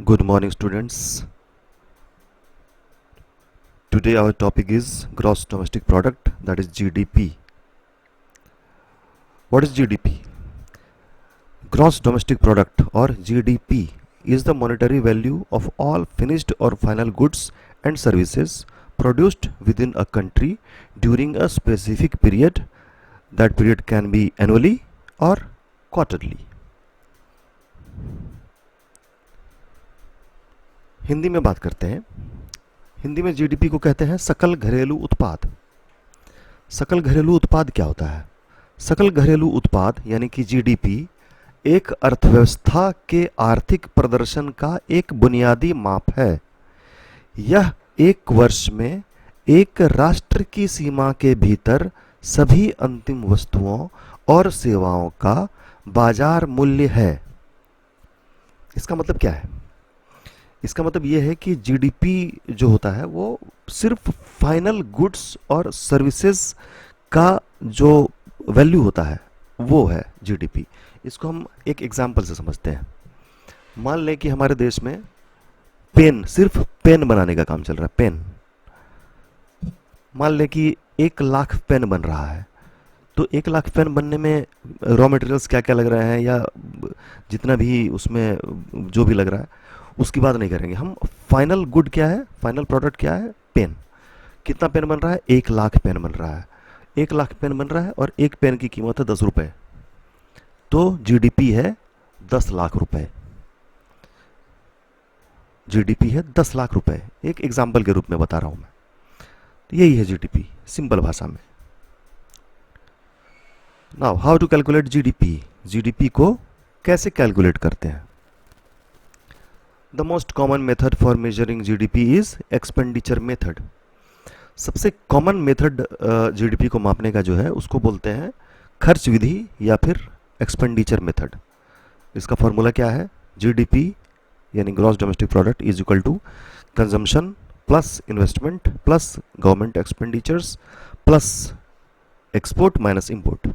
Good morning, students. Today our topic is gross domestic product, that is GDP. What is GDP? Gross domestic product or GDP is the monetary value of all finished or final goods and services produced within a country during a specific period. That period can be annually or quarterly. Hindi में बात करते हैं. हिंदी में GDP को कहते हैं सकल घरेलू उत्पाद. सकल घरेलू उत्पाद क्या होता है? सकल घरेलू उत्पाद यानी कि जीडीपी एक अर्थव्यवस्था के आर्थिक प्रदर्शन का एक बुनियादी माप है. यह एक वर्ष में एक राष्ट्र की सीमा के भीतर सभी अंतिम वस्तुओं और सेवाओं का बाजार मूल्य है. इसका मतलब क्या है? इसका मतलब ये है कि जीडीपी जो होता है वो सिर्फ फाइनल गुड्स और सर्विसेज का जो वैल्यू होता है वो है जीडीपी. इसको हम एक एग्जांपल से समझते हैं. मान लें कि हमारे देश में पेन, सिर्फ पेन बनाने का काम चल रहा है. पेन, मान लें कि 1 लाख पेन बन रहा है. तो 1 लाख पेन बनने में रॉ मटेरियल्स क्या क्या लग रहे हैं या जितना भी उसमें जो भी लग रहा है उसकी बात नहीं करेंगे. हम फाइनल गुड क्या है, फाइनल प्रोडक्ट क्या है? पेन. कितना पेन बन रहा है? 1 लाख पेन बन रहा है. 1 लाख पेन बन रहा है और एक पेन की कीमत है 10 रुपए. तो जीडीपी है 10 लाख रुपए. जीडीपी है 10 लाख रुपए. एक एग्जाम्पल के रूप में बता रहा हूं मैं. तो यही है जीडीपी सिंपल भाषा में. Now how to calculate GDP. GDP को कैसे कैलकुलेट करते हैं? The most common method for measuring GDP is expenditure method. सबसे कॉमन मेथड जीडीपी को मापने का जो है उसको बोलते हैं खर्च विधि या फिर एक्सपेंडिचर मेथड. इसका फॉर्मूला क्या है? जीडीपी यानी gross domestic product is equal to consumption plus investment plus government expenditures plus export minus import.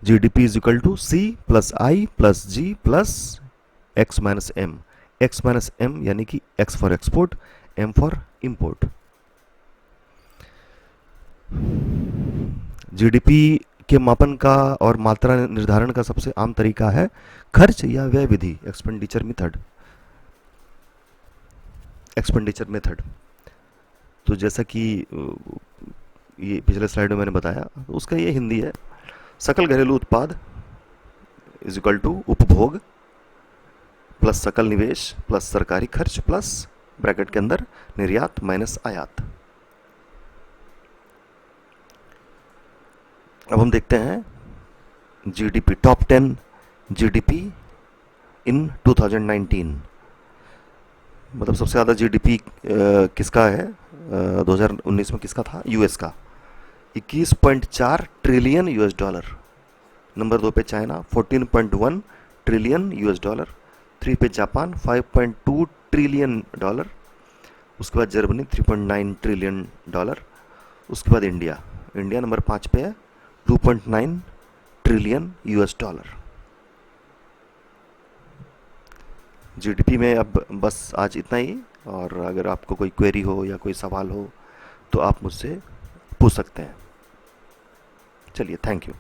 GDP is equal to C plus I plus G plus x minus M. x minus M यानी कि x for export, m for import. GDP के मापन का और मात्रा निर्धारण का सबसे आम तरीका है खर्च या व्यय विधि, एक्सपेंडिचर मेथड. एक्सपेंडिचर मेथड तो जैसा कि ये पिछले स्लाइड में मैंने बताया उसका ये हिंदी है. सकल घरेलू उत्पाद इज इक्वल टू उपभोग प्लस सकल निवेश प्लस सरकारी खर्च प्लस ब्रैकेट के अंदर निर्यात माइनस आयात. अब हम देखते हैं जीडीपी, टॉप 10 जीडीपी इन 2019. मतलब सबसे ज़्यादा जीडीपी किसका है 2019 में? किसका था? यूएस का 21.4 ट्रिलियन यूएस डॉलर. नंबर 2 पे चाइना 14.1 ट्रिलियन यूएस डॉलर. 3 पे जापान 5.2 ट्रिलियन डॉलर. उसके बाद जर्मनी 3.9 ट्रिलियन डॉलर. उसके बाद इंडिया नंबर 5 पे है 2.9 ट्रिलियन यूएस डॉलर. जीडीपी में अब बस आज इतना ही. और अगर आपको कोई क्वेरी हो या कोई सवाल हो तो आप मुझसे पूछ सकते हैं. चलिए, थैंक यू.